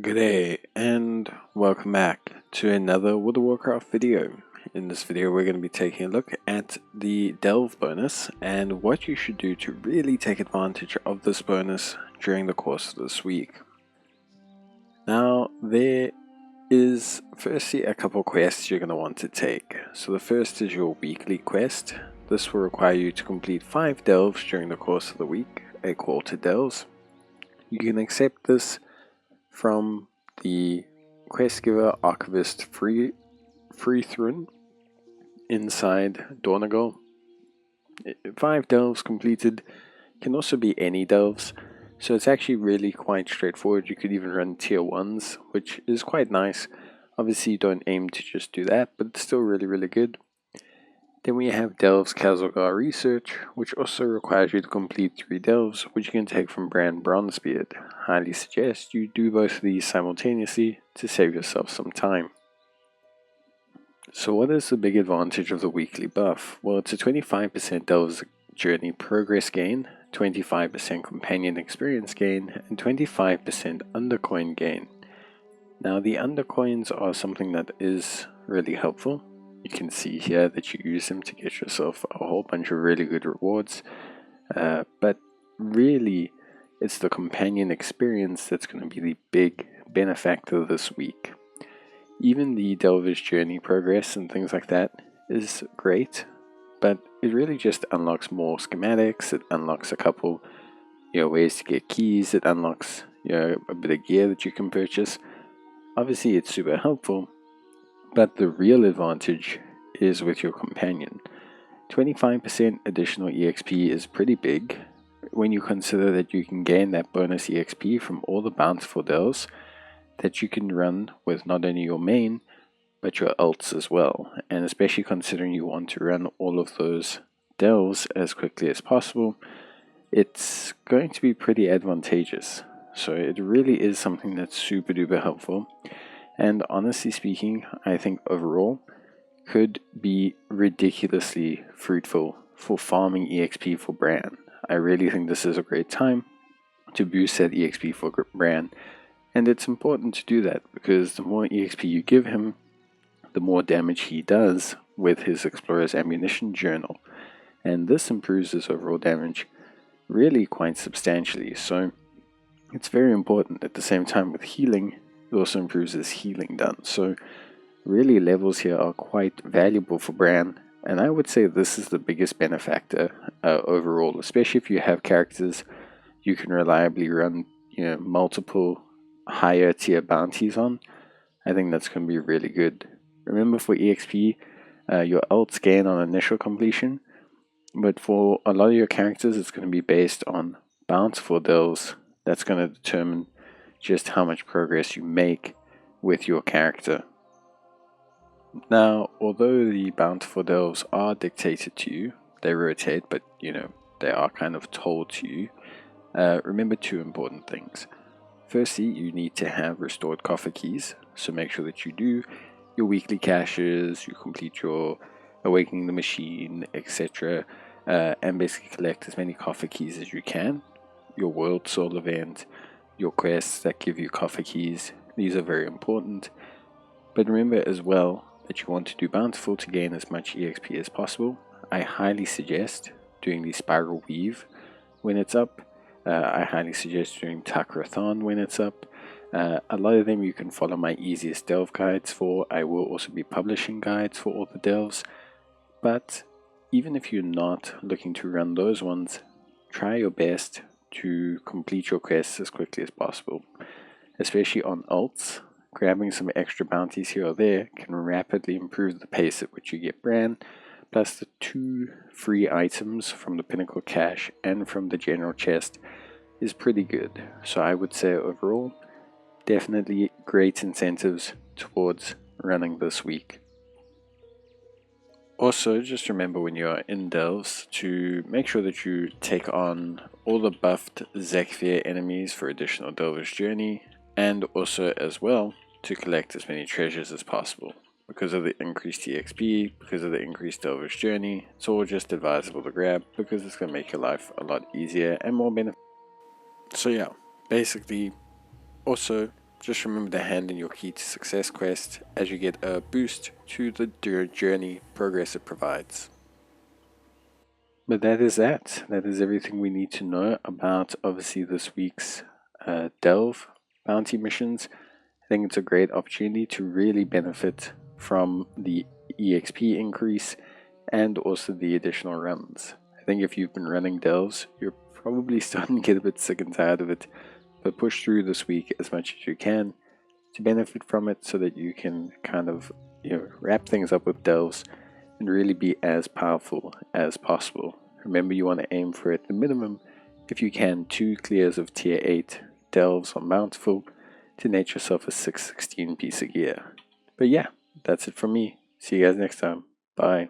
G'day and welcome back to another World of Warcraft video. In this video we're going to be taking a look at the Delve bonus and what you should do to really take advantage of this bonus during the course of this week. Now there is firstly a couple quests you're going to want to take. So the first is your weekly quest. This will require you to complete 5 delves during the course of the week, a call to delves. You can accept this from the quest giver Archivist Freethrun inside Dornagal. 5 delves completed, can also be any delves, so it's actually really quite straightforward. You could even run tier 1s, which is quite nice. Obviously you don't aim to just do that, but it's still really good. Then we have Delves Kazalgar Research, which also requires you to complete 3 delves, which you can take from Brann Bronzebeard. Highly suggest you do both of these simultaneously to save yourself some time. So what is the big advantage of the weekly buff? Well, it's a 25% Delves Journey Progress gain, 25% Companion Experience gain, and 25% Undercoin gain. Now the Undercoins are something that is really helpful. You can see here that you use them to get yourself a whole bunch of really good rewards, but really it's the companion experience that's going to be the big benefactor this week. Even the Delver's Journey Progress and things like that is great, but it really just unlocks more schematics, it unlocks a couple ways to get keys, it unlocks a bit of gear that you can purchase. Obviously it's super helpful, but the real advantage is with your companion. 25% additional EXP is pretty big when you consider that you can gain that bonus EXP from all the bountiful delves that you can run with not only your main but your ults as well, and especially considering you want to run all of those delves as quickly as possible, it's going to be pretty advantageous. So it really is something that's super duper helpful. And honestly speaking, I think overall could be ridiculously fruitful for farming EXP for Brann. I really think this is a great time to boost that EXP for Brann, and it's important to do that because the more EXP you give him, the more damage he does with his Explorer's Ammunition Journal, and this improves his overall damage really quite substantially. So it's very important. At the same time with healing, it also improves his healing done. So really levels here are quite valuable for Brann, and I would say this is the biggest benefactor overall, especially if you have characters you can reliably run multiple higher tier bounties on. I think that's going to be really good. Remember, for EXP, your ults gain on initial completion, but for a lot of your characters it's going to be based on bountiful delves. That's going to determine just how much progress you make with your character. Now, although the bountiful delves are dictated to you, they rotate, but they are kind of told to you. Remember 2 important things. Firstly, you need to have restored coffer keys, so make sure that you do your weekly caches, you complete your Awakening the Machine, etc., and basically collect as many coffer keys as you can. Your World Soul event, your quests that give you coffer keys, these are very important. But remember as well that you want to do bountiful to gain as much EXP as possible. I highly suggest doing the Spiral Weave when it's up. I highly suggest doing Takrathon when it's up. A lot of them you can follow my easiest delve guides for. I will also be publishing guides for all the delves. But even if you're not looking to run those ones, try your best to complete your quests as quickly as possible. Especially on ults, grabbing some extra bounties here or there can rapidly improve the pace at which you get Brann, plus the 2 free items from the Pinnacle Cache and from the General Chest is pretty good. So I would say overall, definitely great incentives towards running this week. Also, just remember when you're in delves to make sure that you take on all the buffed Zekfir enemies for additional Delver's Journey, and also as well to collect as many treasures as possible. Because of the increased EXP, because of the increased Delver's Journey, it's all just advisable to grab because it's going to make your life a lot easier and more beneficial. So yeah, basically, also just remember to hand in your key to success quest as you get a boost to the journey progress it provides. But that is that. That is everything we need to know about obviously this week's Delve bounty missions. I think it's a great opportunity to really benefit from the EXP increase and also the additional runs. I think if you've been running Delves, you're probably starting to get a bit sick and tired of it, but push through this week as much as you can to benefit from it so that you can kind of wrap things up with Delves and really be as powerful as possible. Remember, you want to aim for at the minimum, if you can, 2 clears of tier 8 Delves on Bountiful to net yourself a 616 piece of gear. But yeah, that's it from me. See you guys next time. Bye.